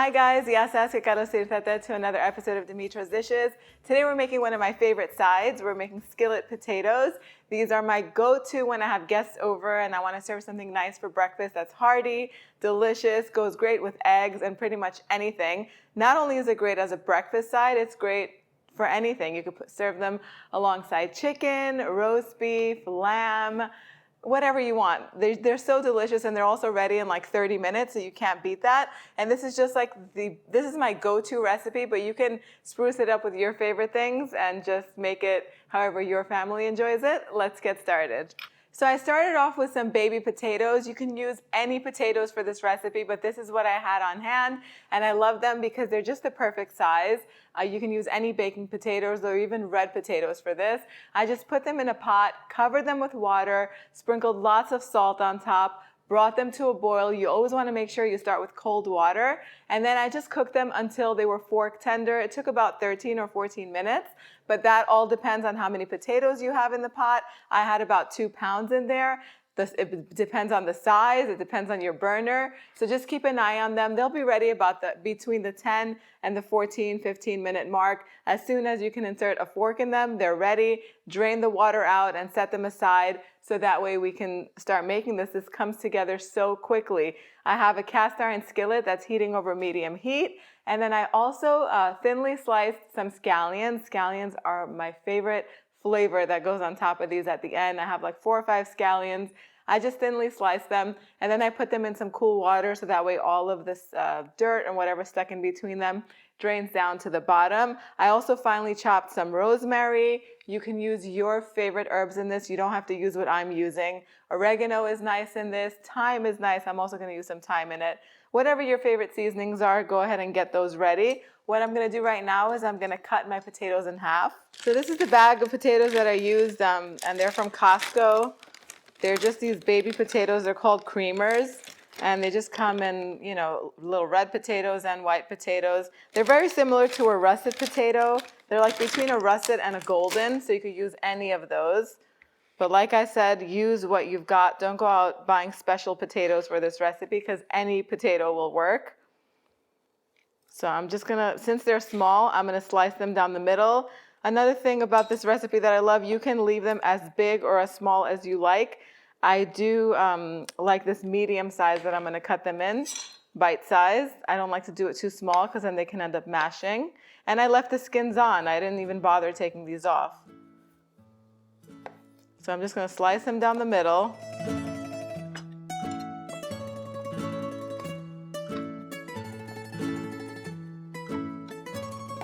Hi guys, to another episode of Dimitra's Dishes. Today we're making one of my favorite sides. We're making skillet potatoes. These are my go-to when I have guests over and I want to serve something nice for breakfast that's hearty, delicious, goes great with eggs and pretty much anything. Not only is it great as a breakfast side, it's great for anything. You could serve them alongside chicken, roast beef, lamb, whatever you want. They're so delicious and they're also ready in like 30 minutes, so you can't beat that. And this is just like this is my go-to recipe, but you can spruce it up with your favorite things and just make it however your family enjoys it. Let's get started. So I started off with some baby potatoes. You can use any potatoes for this recipe, but this is what I had on hand, and I love them because they're just the perfect size. You can use any baking potatoes or even red potatoes for this. I just put them in a pot, covered them with water, sprinkled lots of salt on top, brought them to a boil. You always want to make sure you start with cold water. And then I just cooked them until they were fork tender. It took about 13 or 14 minutes, but that all depends on how many potatoes you have in the pot. I had about 2 pounds in there. It depends on the size, it depends on your burner. So just keep an eye on them. They'll be ready about between the 10 and the 14, 15 minute mark. As soon as you can insert a fork in them, they're ready. Drain the water out and set them aside so that way we can start making this. This comes together so quickly. I have a cast iron skillet that's heating over medium heat. And then I also thinly sliced some scallions. Scallions are my favorite flavor that goes on top of these at the end. I have like 4 or 5 scallions. I just thinly slice them and then I put them in some cool water so that way all of this dirt and whatever stuck in between them drains down to the bottom. I also finely chopped some rosemary. You can use your favorite herbs in this. You don't have to use what I'm using. Oregano is nice in this. Thyme is nice. I'm also going to use some thyme in it. Whatever your favorite seasonings are, go ahead and get those ready. What I'm going to do right now is I'm going to cut my potatoes in half. So this is the bag of potatoes that I used, and they're from Costco. They're just these baby potatoes. They're called creamers, and they just come in, you know, little red potatoes and white potatoes. They're very similar to a russet potato. They're like between a russet and a golden, so you could use any of those. But like I said, use what you've got. Don't go out buying special potatoes for this recipe because any potato will work. So I'm just gonna, since they're small, I'm gonna slice them down the middle. Another thing about this recipe that I love, you can leave them as big or as small as you like. I do like this medium size that I'm gonna cut them in, bite size. I don't like to do it too small because then they can end up mashing. And I left the skins on. I didn't even bother taking these off. So I'm just gonna slice them down the middle.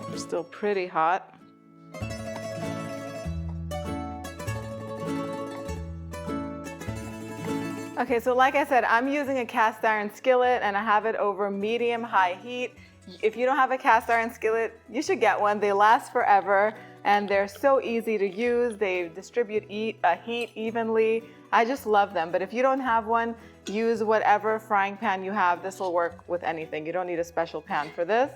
They're still pretty hot. Okay, so like I said, I'm using a cast iron skillet and I have it over medium-high heat. If you don't have a cast iron skillet, you should get one. They last forever and they're so easy to use. They distribute heat evenly. I just love them. But if you don't have one, use whatever frying pan you have. This will work with anything. You don't need a special pan for this.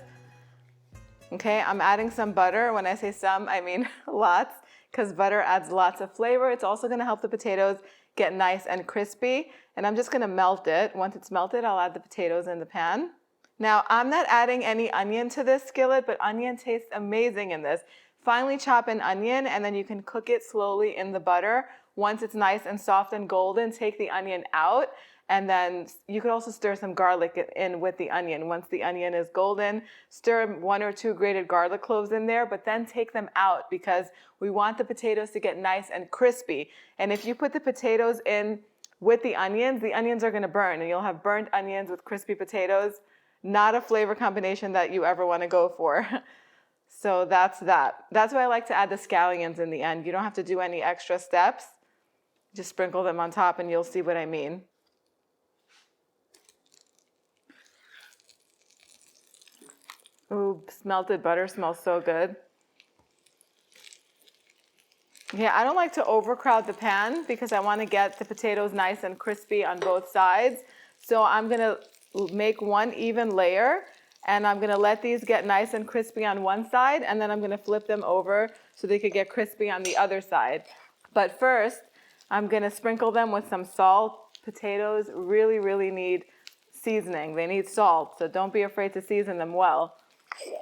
Okay, I'm adding some butter. When I say some, I mean lots, because butter adds lots of flavor. It's also going to help the potatoes get nice and crispy. And I'm just going to melt it. Once it's melted, I'll add the potatoes in the pan. Now, I'm not adding any onion to this skillet, but onion tastes amazing in this. Finely chop an onion, and then you can cook it slowly in the butter. Once it's nice and soft and golden, take the onion out. And then you could also stir some garlic in with the onion. Once the onion is golden, stir 1 or 2 grated garlic cloves in there, but then take them out because we want the potatoes to get nice and crispy. And if you put the potatoes in with the onions are going to burn, and you'll have burnt onions with crispy potatoes. Not a flavor combination that you ever want to go for. So that's that. That's why I like to add the scallions in the end. You don't have to do any extra steps. Just sprinkle them on top and you'll see what I mean. Ooh, melted butter smells so good. Yeah, I don't like to overcrowd the pan because I want to get the potatoes nice and crispy on both sides. So I'm going to make one even layer and I'm going to let these get nice and crispy on one side and then I'm going to flip them over so they could get crispy on the other side. But first, I'm going to sprinkle them with some salt. Potatoes really need seasoning. They need salt, so don't be afraid to season them well.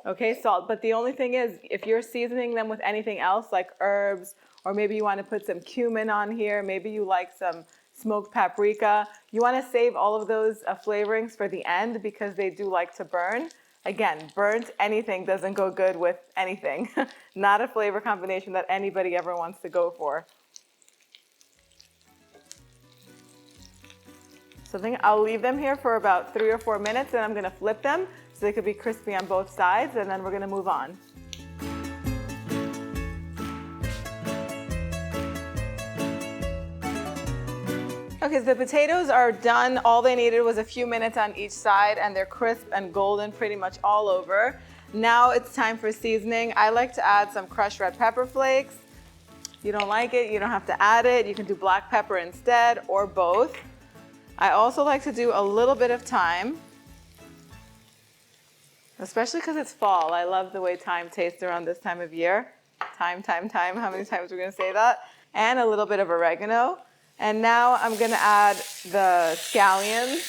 Okay, salt. But the only thing is, if you're seasoning them with anything else, like herbs, or maybe you want to put some cumin on here, maybe you like some smoked paprika, you want to save all of those flavorings for the end because they do like to burn. Again, burnt anything doesn't go good with anything. Not a flavor combination that anybody ever wants to go for. So I think I'll leave them here for about 3 or 4 minutes, and I'm going to flip them so they could be crispy on both sides, and then we're going to move on. Okay, so the potatoes are done. All they needed was a few minutes on each side, and they're crisp and golden pretty much all over. Now it's time for seasoning. I like to add some crushed red pepper flakes. If you don't like it, you don't have to add it. You can do black pepper instead, or both. I also like to do a little bit of thyme, especially because it's fall. I love the way thyme tastes around this time of year. Thyme, thyme, thyme. How many times are we going to say that? And a little bit of oregano. And now I'm going to add the scallions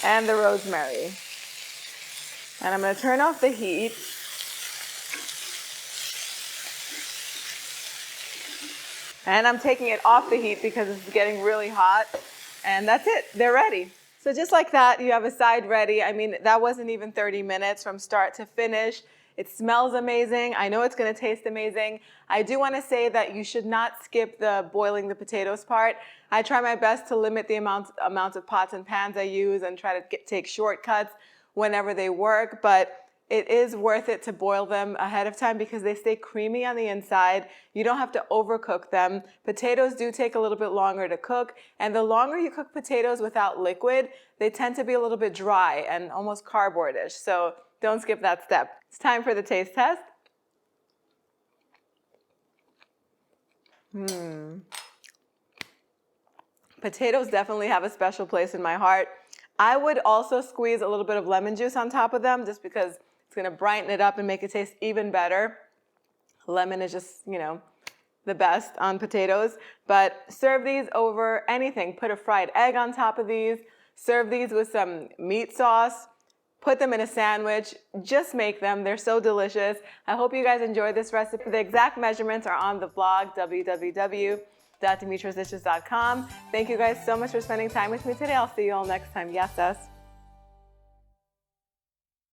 and the rosemary. And I'm going to turn off the heat. And I'm taking it off the heat because it's getting really hot. And that's it. They're ready. So just like that, you have a side ready. I mean, that wasn't even 30 minutes from start to finish. It smells amazing. I know it's going to taste amazing. I do want to say that you should not skip the boiling the potatoes part. I try my best to limit the amount of pots and pans I use and try to take shortcuts whenever they work. But it is worth it to boil them ahead of time because they stay creamy on the inside. You don't have to overcook them. Potatoes do take a little bit longer to cook, and the longer you cook potatoes without liquid, they tend to be a little bit dry and almost cardboardish. So don't skip that step. It's time for the taste test. Potatoes definitely have a special place in my heart. I would also squeeze a little bit of lemon juice on top of them just because it's going to brighten it up and make it taste even better. Lemon is just, the best on potatoes. But serve these over anything. Put a fried egg on top of these. Serve these with some meat sauce. Put them in a sandwich. Just make them. They're so delicious. I hope you guys enjoyed this recipe. The exact measurements are on the blog, www.dimitrasdishes.com. Thank you guys so much for spending time with me today. I'll see you all next time. Yes, sis.